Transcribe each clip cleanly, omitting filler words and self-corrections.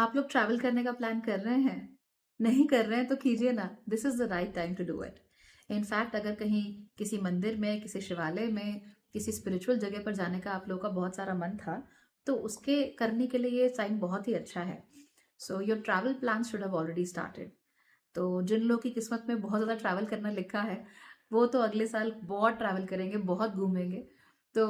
आप लोग ट्रैवल करने का प्लान कर रहे हैं? नहीं कर रहे हैं तो कीजिए ना, this is the right time to do it. In fact अगर कहीं किसी मंदिर में, किसी शिवालय में, किसी स्पिरिचुअल जगह पर जाने का आप लोगों का बहुत सारा मन था, तो उसके करने के लिए ये टाइम बहुत ही अच्छा है। So your travel plan should have already started. तो जिन लोगों की किस्मत में बहुत ज़्यादा ट्रैवल करना लिखा है, वो तो अगले साल बहुत ट्रैवल करेंगे, बहुत घूमेंगे। तो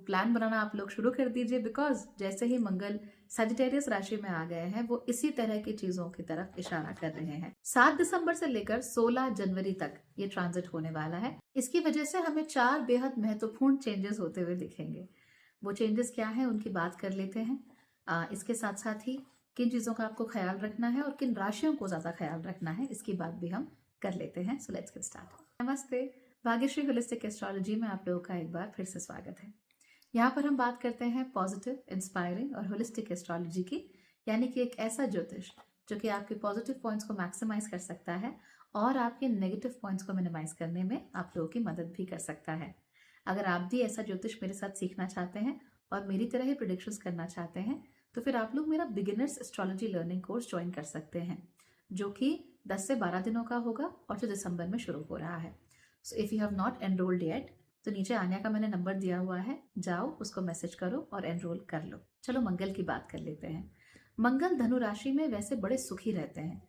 प्लान बनाना आप लोग शुरू कर दीजिए, बिकॉज जैसे ही मंगल सजिटेरियस राशि में आ गए हैं, वो इसी तरह की चीजों की तरफ इशारा कर रहे हैं। 7 दिसंबर से लेकर 16 जनवरी तक ये ट्रांजिट होने वाला है। इसकी वजह से हमें 4 बेहद महत्वपूर्ण चेंजेस होते हुए दिखेंगे। वो चेंजेस क्या है उनकी बात कर लेते हैं। इसके साथ साथ ही किन चीजों का आपको ख्याल रखना है और किन राशियों को ज्यादा ख्याल रखना है, इसकी बात भी हम कर लेते हैं। So let's get start. नमस्ते, भाग्यश्री होलिस्टिक एस्ट्रोलॉजी में आप लोगों का एक बार फिर से स्वागत है। यहाँ पर हम बात करते हैं पॉजिटिव, इंस्पायरिंग और होलिस्टिक एस्ट्रोलॉजी की, यानी कि एक ऐसा ज्योतिष जो कि आपके पॉजिटिव पॉइंट्स को मैक्सिमाइज कर सकता है और आपके नेगेटिव पॉइंट्स को मिनिमाइज करने में आप लोगों की मदद भी कर सकता है। अगर आप भी ऐसा ज्योतिष मेरे साथ सीखना चाहते हैं और मेरी तरह ही प्रिडिक्शंस करना चाहते हैं, तो फिर आप लोग मेरा beginners astrology learning course join कर सकते हैं, जो कि 10 से 12 दिनों का होगा और जो दिसंबर में शुरू हो रहा है। So if you have not enrolled yet, तो नीचे आन्या का मैंने नंबर दिया हुआ है, जाओ उसको मैसेज करो और एनरोल कर लो। चलो मंगल की बात कर लेते हैं। मंगल धनु राशि में वैसे बड़े सुखी रहते हैं।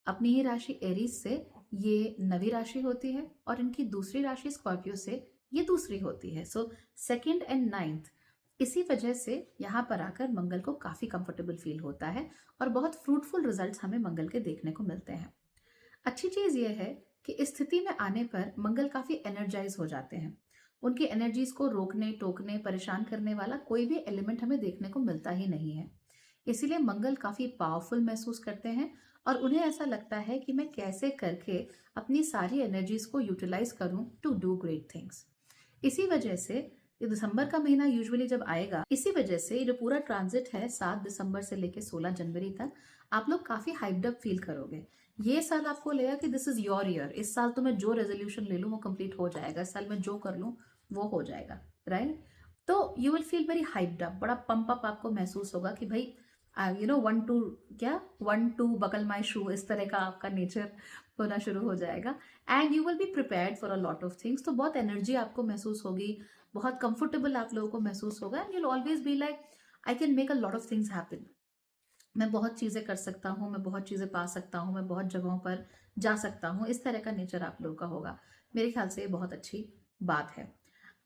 अपनी ही राशि एरीज से ये नवी राशि होती है और इनकी दूसरी राशि स्कॉर्पियो से ये दूसरी होती है। सो सेकेंड एंड नाइन्थ, इसी वजह से यहाँ पर आकर मंगल को काफी कंफर्टेबल फील होता है और बहुत फ्रूटफुल रिजल्ट्स हमें मंगल के देखने को मिलते हैं। अच्छी चीज ये है कि इस स्थिति में आने पर मंगल काफी एनर्जाइज हो जाते हैं। उनकी एनर्जीज को रोकने, टोकने, परेशान करने वाला कोई भी एलिमेंट हमें देखने को मिलता ही नहीं है। इसीलिए मंगल काफी पावरफुल महसूस करते हैं और उन्हें ऐसा लगता है कि मैं कैसे करके अपनी सारी एनर्जीज को यूटिलाइज करूं टू डू ग्रेट थिंग्स। इसी वजह से ये दिसंबर का महीना यूजुअली जब आएगा, इसी वजह से जो पूरा ट्रांजिट है 7 दिसंबर से लेकर 16 जनवरी तक, आप लोग काफी हाइप्ड अप फील करोगे। ये साल आपको लगेगा कि दिस इज योर ईयर, इस साल तो मैं जो रेजोल्यूशन ले लूं वो कंप्लीट हो जाएगा, इस साल मैं जो कर लूं वो हो जाएगा, राइट? तो you will feel very hyped up, बड़ा पंप अप आपको महसूस होगा कि भाई वन टू, क्या, वन टू बकल माई शू, इस तरह का आपका नेचर होना शुरू हो जाएगा। And you will be prepared for a lot of things. तो बहुत एनर्जी आपको महसूस होगी, बहुत कंफर्टेबल आप लोगों को महसूस होगा and you'll always be like I can make a lot of things happen. मैं बहुत चीजें कर सकता हूँ, मैं बहुत चीजें पा सकता हूँ, मैं बहुत जगहों पर जा सकता हूँ, इस तरह का नेचर आप लोगों का होगा। मेरे ख्याल से ये बहुत अच्छी बात है।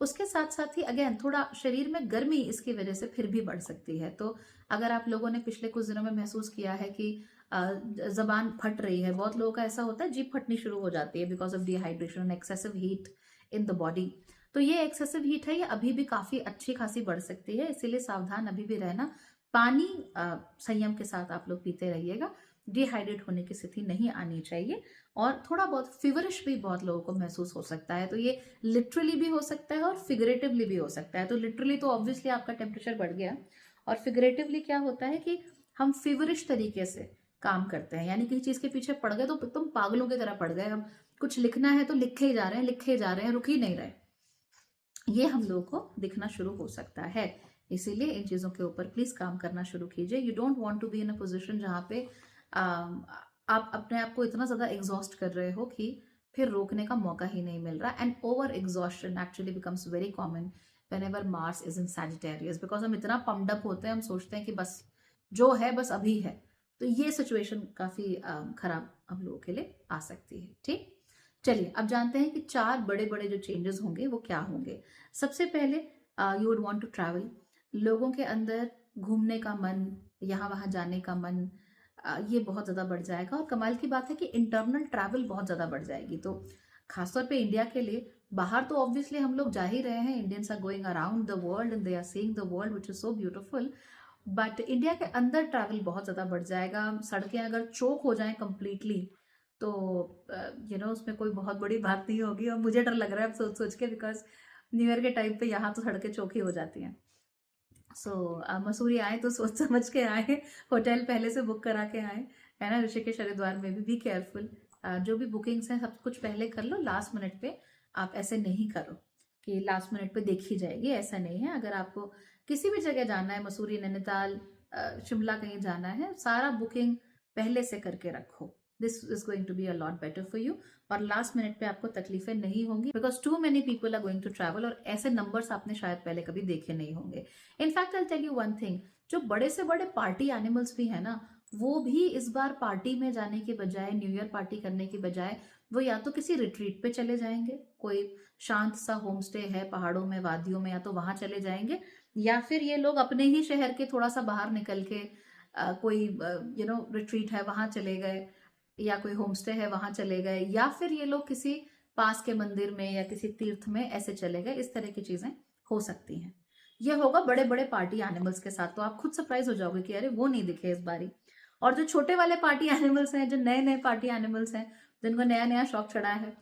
उसके साथ साथ ही अगेन थोड़ा शरीर में गर्मी इसकी वजह से फिर भी बढ़ सकती है। तो अगर आप लोगों ने पिछले कुछ दिनों में महसूस किया है कि जबान फट रही है, बहुत लोगों का ऐसा होता है, जीभ फटनी शुरू हो जाती है because of dehydration, excessive heat in the body. तो ये एक्सेसिव हीट है, ये अभी भी काफी अच्छी खासी बढ़ सकती है, इसीलिए सावधान अभी भी रहना। पानी संयम के साथ आप लोग पीते रहिएगा, डिहाइड्रेट होने की स्थिति नहीं आनी चाहिए। और थोड़ा बहुत फीवरिश भी बहुत लोगों को महसूस हो सकता है, तो ये लिटरली भी हो सकता है और फिगरेटिवली भी हो सकता है। तो लिटरली तो ऑब्वियसली आपका टेम्परेचर बढ़ गया, और फिगरेटिवली क्या होता है कि हम फीवरिश तरीके से काम करते हैं, यानी किसी चीज के पीछे पड़ गए तो तुम पागलों की तरह पड़ गए, हम कुछ लिखना है तो लिखे ही जा रहे हैं, लिखे ही जा रहे हैं, रुक ही नहीं रहे। ये हम लोगों को दिखना शुरू हो सकता है, इसीलिए इन चीजों के ऊपर प्लीज काम करना शुरू कीजिए। You don't want to be in a position जहाँ पे आप अपने आप को इतना ज्यादा एग्जॉस्ट कर रहे हो कि फिर रोकने का मौका ही नहीं मिल रहा। And over exhaustion actually becomes very common whenever Mars is in Sagittarius, because हम इतना पम्प्ड अप होते हैं, हम सोचते हैं कि बस जो है बस अभी है। तो ये सिचुएशन काफी खराब हम लोगों के लिए आ सकती है। ठीक, चलिए अब जानते हैं कि 4 बड़े बड़े जो चेंजेस होंगे वो क्या होंगे। सबसे पहले you would want to travel. लोगों के अंदर घूमने का मन, यहाँ वहाँ जाने का मन, ये बहुत ज़्यादा बढ़ जाएगा। और कमाल की बात है कि इंटरनल ट्रैवल बहुत ज़्यादा बढ़ जाएगी। तो खासतौर पे इंडिया के लिए, बाहर तो ऑब्वियसली हम लोग जा ही रहे हैं, Indians are going around the world and they are seeing the world which is so beautiful. But India के अंदर ट्रैवल बहुत ज़्यादा बढ़ जाएगा। सड़कें अगर चोक हो जाएं कम्प्लीटली, तो उसमें कोई बहुत बड़ी बात नहीं होगी। और मुझे डर लग रहा है अब सोच सोच के, बिकॉज न्यू ईयर के टाइम पे यहाँ तो सड़कें चौकी हो जाती हैं। सो मसूरी आए तो सोच समझ के आए, होटल पहले से बुक करा के आए, है ना। ऋषिकेश हरिद्वार में भी केयरफुल। जो भी बुकिंग्स हैं सब कुछ पहले कर लो, लास्ट मिनट पे आप ऐसे नहीं करो कि लास्ट मिनट पे देखी जाएगी, ऐसा नहीं है। अगर आपको किसी भी जगह जाना है, मसूरी, नैनीताल, शिमला कहीं जाना है, सारा बुकिंग पहले से करके रखो। This is going to be a lot better for you, और लास्ट मिनट पे आपको तकलीफें नहीं होंगी, because too many people are going to travel, और ऐसे नंबर्स आपने शायद पहले कभी देखे नहीं होंगे। In fact I tell you one thing, जो बड़े से बड़े पार्टी एनिमल्स भी है ना, वो भी इस बार पार्टी में जाने के बजाय, न्यू ईयर पार्टी करने की बजाय, वो या तो किसी रिट्रीट पे चले जाएंगे, कोई शांत सा होम स्टे है पहाड़ों में, वादियों में, या तो वहां चले जाएंगे, या फिर ये लोग अपने ही शहर के थोड़ा सा बाहर निकल के कोई रिट्रीट है वहां चले गए, या कोई होम स्टे है वहां चले गए, या फिर ये लोग किसी पास के मंदिर में या किसी तीर्थ में ऐसे चले गए। इस तरह की चीजें हो सकती हैं। ये होगा बड़े बड़े पार्टी एनिमल्स के साथ, तो आप खुद सरप्राइज हो जाओगे कि अरे वो नहीं दिखे इस बारी। और जो छोटे वाले पार्टी एनिमल्स हैं, जो नए नए पार्टी एनिमल्स हैं, जिनको नया नया शौक चढ़ा है,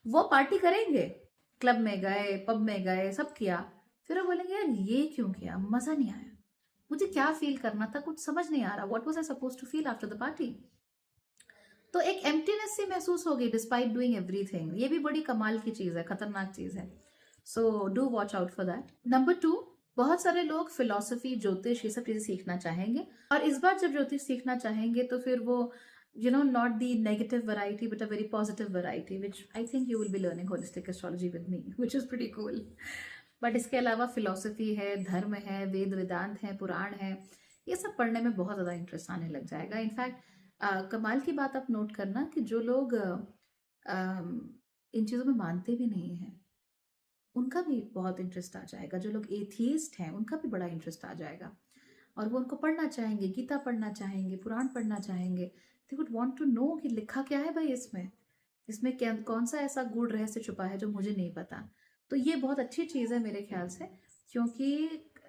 वो पार्टी करेंगे, क्लब में गए, पब में गए, सब किया, फिर वो बोलेंगे यार ये क्यों किया, मजा नहीं आया, मुझे क्या फील करना था कुछ समझ नहीं आ रहा, what was I suppose to feel after the party. तो एक एम्प्टीनेस सी महसूस होगी डिस्पाइट डूइंग एवरीथिंग। ये भी बड़ी कमाल की चीज है, खतरनाक चीज है। So do watch out for that. Number 2, बहुत सारे लोग फिलॉसफी, ज्योतिष, ये सब चीजें सीखना चाहेंगे, और इस बार जब ज्योतिष सीखना चाहेंगे तो फिर वो not the negative variety but a very positive variety, which I think you will be learning holistic astrology with me, which is pretty cool. But इसके अलावा फिलॉसफी है, धर्म है, वेद वेदांत है, पुराण है, ये सब पढ़ने में बहुत ज़्यादा इंटरेस्ट आने लग जाएगा। इनफैक्ट कमाल की बात आप नोट करना कि जो लोग इन चीज़ों में मानते भी नहीं हैं, उनका भी बहुत इंटरेस्ट आ जाएगा। जो लोग एथियस्ट हैं, उनका भी बड़ा इंटरेस्ट आ जाएगा, और वो उनको पढ़ना चाहेंगे, गीता पढ़ना चाहेंगे, पुराण पढ़ना चाहेंगे। They would want to know कि लिखा क्या है भाई इसमें क्या, कौन सा ऐसा गूढ़ रहस्य छुपा है जो मुझे नहीं पता। तो ये बहुत अच्छी चीज़ है मेरे ख्याल से, क्योंकि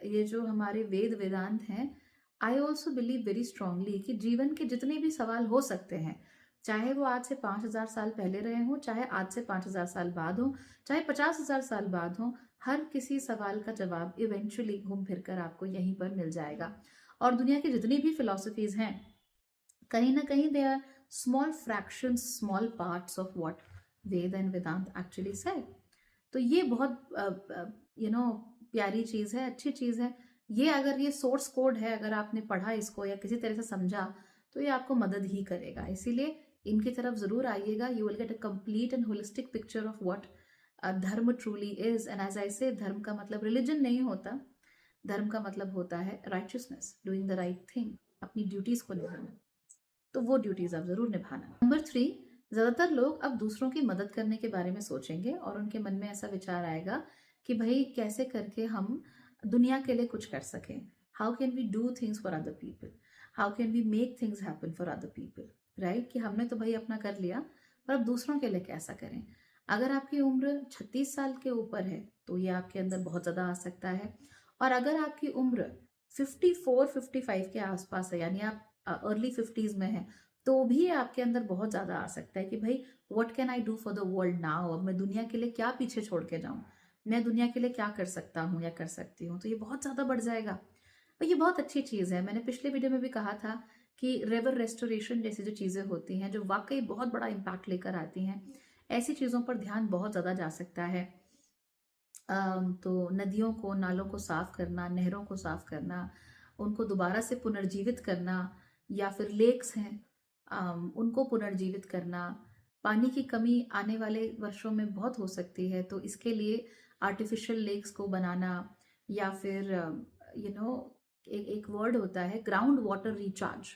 ये जो हमारे वेद वेदांत हैं, I also believe very strongly कि जीवन के जितने भी सवाल हो सकते हैं, चाहे वो आज से 5,000 साल पहले रहे हों, चाहे आज से 5,000 साल बाद हो, चाहे 50,000 साल बाद हो, हर किसी सवाल का जवाब इवेंचुअली घूम फिर कर आपको यहीं पर मिल जाएगा। और दुनिया की जितनी भी फिलॉसफीज हैं, कहीं ना कहीं they are small fraction, small parts of what Veda and Vedanta actually से। तो ये बहुत प्यारी चीज़ है, अच्छी चीज़ है। ये अगर ये सोर्स कोड है, अगर आपने पढ़ा इसको या किसी तरह से समझा, तो ये आपको मदद ही करेगा। इसीलिए इनकी तरफ ज़रूर आइएगा। You will get a complete and holistic picture of what dharma truly is. And as I say, धर्म का मतलब रिलीजन नहीं होता, धर्म का मतलब होता है righteousness, doing the right thing, अपनी ड्यूटीज को निभाना। तो वो ड्यूटीज आप जरूर निभाना। नंबर 3, ज्यादातर लोग अब दूसरों की मदद करने के बारे में सोचेंगे, और उनके मन में ऐसा विचार आएगा कि भाई कैसे करके हम दुनिया के लिए कुछ कर सकें। How can we do things for other people, how can we make things happen for other people, right. कि हमने तो भाई अपना कर लिया, पर अब दूसरों के लिए कैसा करें। अगर आपकी उम्र 36 साल के ऊपर है तो ये आपके अंदर बहुत ज़्यादा आ सकता है, और अगर आपकी उम्र 54-55 के आसपास है, यानी आप अर्ली 50s में है, तो भी आपके अंदर बहुत ज़्यादा आ सकता है कि भाई what can I do for the world now. अब मैं दुनिया के लिए क्या पीछे छोड़ के जाऊँ, मैं दुनिया के लिए क्या कर सकता हूँ या कर सकती हूँ। तो ये बहुत ज़्यादा बढ़ जाएगा, और ये बहुत अच्छी चीज़ है। मैंने पिछले वीडियो में भी कहा था कि रिवर रेस्टोरेशन जैसी जो चीज़ें होती हैं, जो वाकई बहुत बड़ा इम्पैक्ट लेकर आती हैं, ऐसी चीज़ों पर ध्यान बहुत ज़्यादा जा सकता है। तो नदियों को, नालों को साफ करना, नहरों को साफ करना, उनको दोबारा से पुनर्जीवित करना, या फिर लेक्स हैं उनको पुनर्जीवित करना। पानी की कमी आने वाले वर्षों में बहुत हो सकती है, तो इसके लिए आर्टिफिशियल लेक्स को बनाना, या फिर एक वर्ड होता है ग्राउंड वाटर रिचार्ज,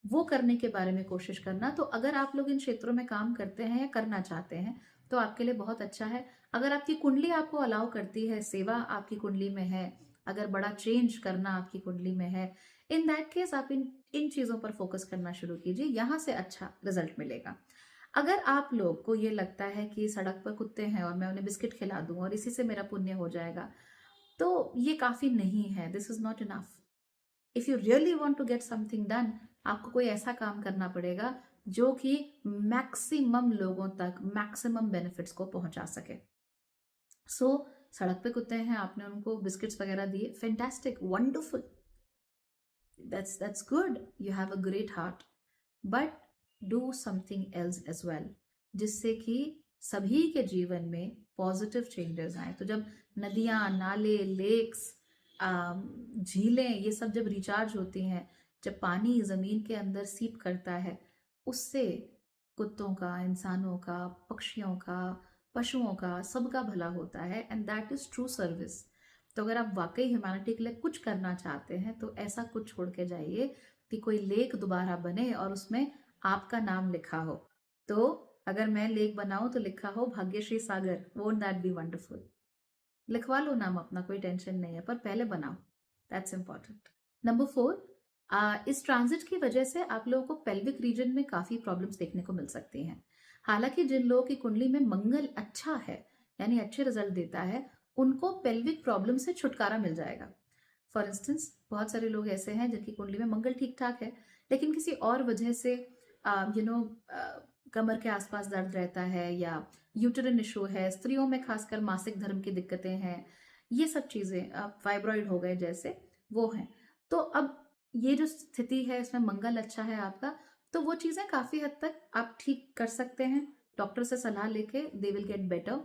वो करने के बारे में कोशिश करना। तो अगर आप लोग इन क्षेत्रों में काम करते हैं या करना चाहते हैं तो आपके लिए बहुत अच्छा है। अगर आपकी कुंडली आपको अलाउ करती है, सेवा आपकी कुंडली में है, अगर बड़ा चेंज करना आपकी कुंडली में है, इन दैट केस आप इन चीज़ों पर फोकस करना शुरू कीजिए, यहाँ से अच्छा रिजल्ट मिलेगा। अगर आप लोग को ये लगता है कि सड़क पर कुत्ते हैं और मैं उन्हें बिस्किट खिला दूँ और इसी से मेरा पुण्य हो जाएगा, तो ये काफ़ी नहीं है। This is not enough. If you really want to get something done, आपको कोई ऐसा काम करना पड़ेगा जो कि मैक्सिमम लोगों तक मैक्सिमम बेनिफिट्स को पहुंचा सके। सो सड़क पे कुत्ते हैं, आपने उनको बिस्किट्स वगैरह दिए, fantastic, wonderful, that's good, you have a great heart, but do something else as well, जिससे कि सभी के जीवन में पॉजिटिव चेंजेस आए। तो जब नदियाँ, नाले, लेक्स, झीलें ये सब जब रिचार्ज होती हैं, जब पानी ज़मीन के अंदर सीप करता है, उससे कुत्तों का, इंसानों का, पक्षियों का, पशुओं का, सबका भला होता है and that is true service. तो अगर आप वाक़ई ह्यूमैनिटी के लिए कुछ करना चाहते हैं, तो ऐसा कुछ छोड़ के जाइए कि कोई लेक दोबारा बने और उसमें आपका नाम लिखा हो। तो अगर मैं लेक बनाऊँ तो लिखा हो भाग्यश्री सागर, वोंट दैट बी वंडरफुल? लिखवा लो नाम अपना, कोई टेंशन नहीं है, पर पहले बनाओ। That's important. नंबर 4, इस ट्रांजिट की वजह से आप लोगों को पेल्विक रीजन में काफी प्रॉब्लम्स देखने को मिल सकती हैं। हालांकि जिन लोगों की कुंडली में मंगल अच्छा है, यानी अच्छे रिजल्ट देता है, उनको पेल्विक प्रॉब्लम से छुटकारा मिल जाएगा। फॉर इंस्टेंस, बहुत सारे लोग ऐसे हैं जिनकी कुंडली में मंगल ठीक ठाक है, लेकिन किसी और वजह से यू नो कमर के आसपास दर्द रहता है, या यूटेरिन इशू है, स्त्रियों में खासकर मासिक धर्म की दिक्कतें हैं, ये सब चीज़ें, फाइब्रॉइड हो गए जैसे, वो हैं। तो अब ये जो स्थिति है इसमें मंगल अच्छा है आपका, तो वो चीज़ें काफ़ी हद तक आप ठीक कर सकते हैं डॉक्टर से सलाह लेके। They will get better.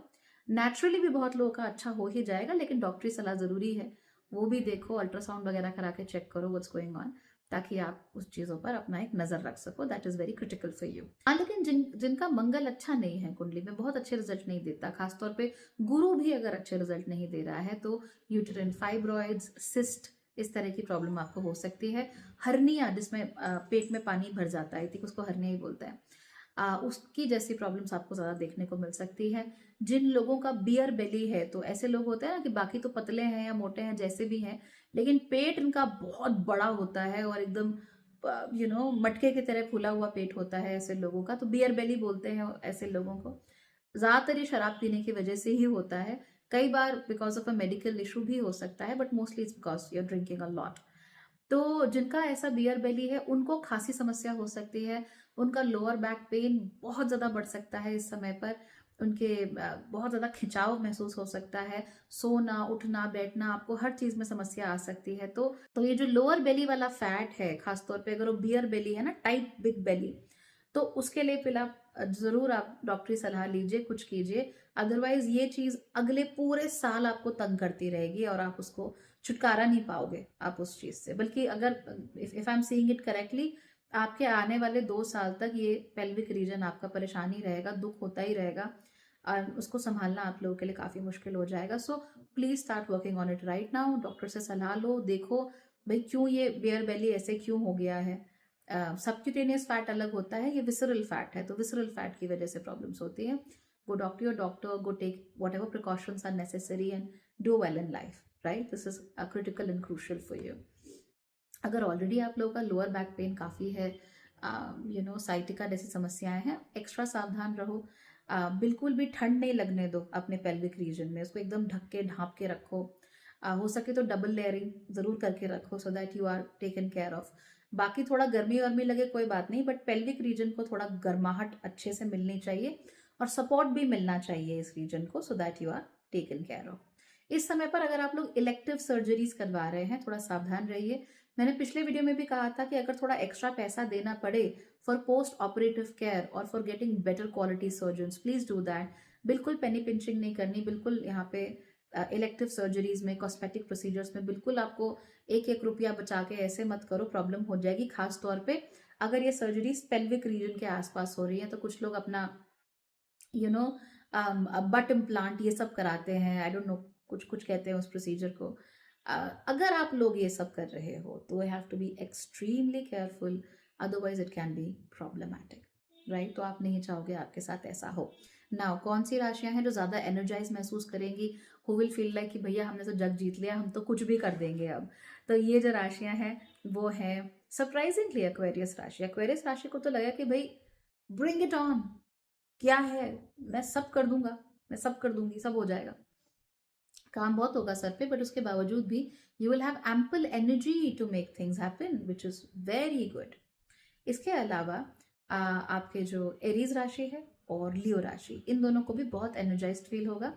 Naturally भी बहुत लोगों का अच्छा हो ही जाएगा, लेकिन डॉक्टरी सलाह ज़रूरी है। वो भी देखो, अल्ट्रासाउंड वगैरह करा के चेक करो व्हाट्स गोइंग ऑन, ताकि आप उस चीज़ों पर अपना एक नज़र रख सको। That is very critical for you. हाँ, लेकिन जिनका मंगल अच्छा नहीं है, कुंडली में बहुत अच्छे रिजल्ट नहीं देता, खासतौर पे गुरु भी अगर अच्छे रिजल्ट नहीं दे रहा है, तो यूटेरिन फाइब्रॉइड्स, सिस्ट, इस तरह की प्रॉब्लम आपको हो सकती है। हर्निया, जिसमें पेट में पानी भर जाता है, ठीक उसको हर्निया ही बोलते हैं, उसकी जैसी प्रॉब्लम्स आपको ज़्यादा देखने को मिल सकती है। जिन लोगों का बियर बेली है, तो ऐसे लोग होते हैं ना कि बाकी तो पतले हैं या मोटे हैं जैसे भी हैं, लेकिन पेट इनका बहुत बड़ा होता है और एकदम मटके की तरह फूला हुआ पेट होता है ऐसे लोगों का, तो बियर बेली बोलते हैं ऐसे लोगों को। ज़्यादातर ये शराब पीने की वजह से ही होता है। कई बार because of a medical issue भी हो सकता है, but mostly it's because you are drinking a lot. तो जिनका ऐसा बियर बेली है, उनको खांसी समस्या हो सकती है, उनका लोअर बैक पेन बहुत ज़्यादा बढ़ सकता है इस समय पर, उनके बहुत ज़्यादा खिंचाव महसूस हो सकता है, सोना, उठना, बैठना, आपको हर चीज़ में समस्या आ सकती है। तो ये जो लोअर बेली वाला फैट है, खासतौर पे अगर वो बियर बेली है ना, टाइट बिग बेली, तो उसके लिए फिर आप ज़रूर आप डॉक्टरी सलाह लीजिए, कुछ कीजिए। अदरवाइज ये चीज़ अगले पूरे साल आपको तंग करती रहेगी और आप उसको छुटकारा नहीं पाओगे आप उस चीज़ से। बल्कि अगर if I am seeing it correctly, आपके आने वाले 2 साल तक ये पेल्विक रीजन आपका परेशान ही रहेगा, दुख होता ही रहेगा, और उसको संभालना आप लोगों के लिए काफ़ी मुश्किल हो जाएगा। So please start working on it right now. Doctor से सलाह लो, देखो भाई क्यों ये बियर बेली ऐसे क्यों हो गया है। सबक्यूटेनियस फैट अलग होता है, ये विसरल फैट है, तो विसरल फैट की वजह से प्रॉब्लम्स होती हैं। Go talk to your doctor, go take whatever precautions are necessary and do well in life, right? This is critical and crucial for you. अगर ऑलरेडी आप लोगों का लोअर बैक पेन काफ़ी है, साइटिका जैसी समस्याएं हैं, एक्स्ट्रा सावधान रहो। बिल्कुल भी ठंड नहीं लगने दो अपने पेल्विक रीजन में, उसको एकदम ढक के ढांप के रखो। हो सके तो डबल लेयरिंग ज़रूर करके रखो, so that you are taken care of. बाकी थोड़ा गर्मी वर्मी लगे कोई बात नहीं, बट पेल्विक रीजन को थोड़ा गर्माहट अच्छे से मिलनी चाहिए और सपोर्ट भी मिलना चाहिए इस रीजन को, so that you are taken care of. इस समय पर अगर आप लोग इलेक्टिव सर्जरीज करवा रहे हैं, थोड़ा सावधान रहिए। मैंने पिछले वीडियो में भी कहा था कि अगर थोड़ा एक्स्ट्रा पैसा देना पड़े फॉर पोस्ट ऑपरेटिव केयर और for getting better quality surgeons, please do that. बिल्कुल पेनी पिंचिंग नहीं करनी, बिल्कुल यहाँ पे इलेक्टिव सर्जरीज में, कॉस्मेटिक प्रोसीजर्स में बिल्कुल आपको एक एक रुपया बचा के ऐसे मत करो, प्रॉब्लम हो जाएगी। खास तौर पे अगर ये सर्जरीज पेल्विक रीजन के आसपास हो रही है, तो कुछ लोग अपना बट इम्प्लांट ये सब कराते हैं, आई डोंट नो कुछ कुछ कहते हैं उस प्रोसीजर को। अगर आप लोग ये सब कर रहे हो तो we have to be extremely careful, otherwise it can be problematic, right? तो आप नहीं चाहोगे आपके साथ ऐसा हो। नाउ कौन सी राशियां हैं जो ज़्यादा एनर्जाइज महसूस करेंगी, हु विल फील लाइक कि भैया हमने तो जग जीत लिया, हम तो कुछ भी कर देंगे अब? तो ये जो राशियां हैं वो हैं सरप्राइजिंगली एक्वेरियस राशि। एक्वेरियस राशि को तो लगा कि भाई ब्रिंग इट ऑन, क्या है, मैं सब कर दूंगा, मैं सब कर दूंगी, सब हो जाएगा। काम बहुत होगा सर पे, बट उसके बावजूद भी you will have ample energy to make things happen, which is very good. इसके अलावा आपके जो एरीज राशि है और लियो राशि, इन दोनों को भी बहुत एनर्जाइज्ड फील होगा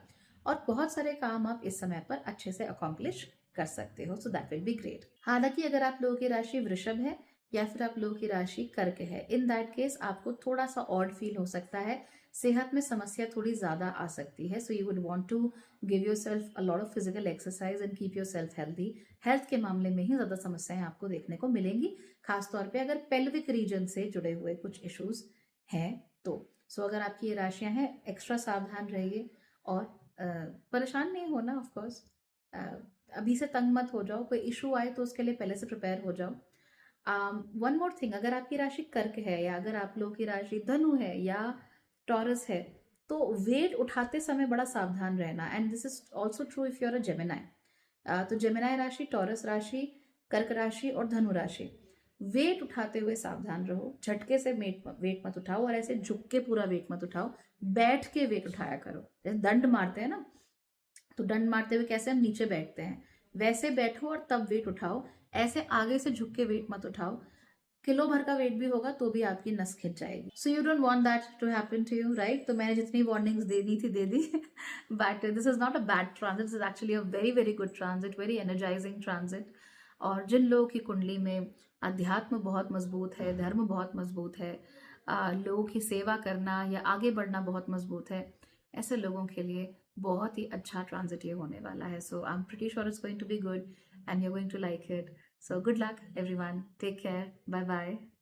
और बहुत सारे काम आप इस समय पर अच्छे से अकॉम्प्लिश कर सकते हो, so that will be great. हालांकि अगर आप लोगों की राशि वृषभ है या फिर आप लोगों की राशि कर्क है, इन दैट केस आपको थोड़ा सा ऑड फील हो सकता है, सेहत में समस्या थोड़ी ज़्यादा आ सकती है. So you would want to give yourself a lot of physical exercise and keep yourself healthy. Health के मामले में ही ज़्यादा समस्याएं आपको देखने को मिलेंगी, खासतौर पे अगर पेल्विक रीजन से जुड़े हुए कुछ इश्यूज हैं तो. सो अगर आपकी ये राशियां हैं, एक्स्ट्रा सावधान रहिए और परेशान नहीं होना. ऑफ कोर्स अभी से तंग मत हो जाओ, कोई इशू आए तो उसके लिए पहले से प्रिपेयर हो जाओ. वन मोर थिंग, अगर आपकी राशि कर्क है या अगर आप लोगों की राशि धनु है या टॉरस है, तो वेट उठाते समय बड़ा सावधान रहना. And this is also true if you are a Gemini. तो जेमिनाई राशि, टॉरस राशि, कर्क राशि और धनु राशि, वेट उठाते हुए सावधान रहो. झटके से वेट मत उठाओ और ऐसे झुक के पूरा वेट मत उठाओ. बैठ के वेट उठाया करो. जैसे दंड मारते हैं ना, तो दंड मारते हुए कैसे हम नीचे बैठते हैं, वैसे बैठो और तब वेट उठाओ. ऐसे आगे से झुक के वेट मत उठाओ. किलो भर का वेट भी होगा तो भी आपकी नस खिंच जाएगी. So you don't want that to happen to you, right? तो मैंने जितनी वार्निंग्स देनी थी दे दी. But this is not a bad transit, this is actually a very very good transit, very energising transit. और जिन लोगों की कुंडली में अध्यात्म बहुत मजबूत है, धर्म बहुत मजबूत है, लोगों की सेवा करना या आगे बढ़ना बहुत मजबूत है, ऐसे लोगों के लिए बहुत ही अच्छा ट्रांजिट ये होने वाला है. So I am pretty sure it's going to be good and you are going to like it. So good luck everyone. Take care. Bye bye.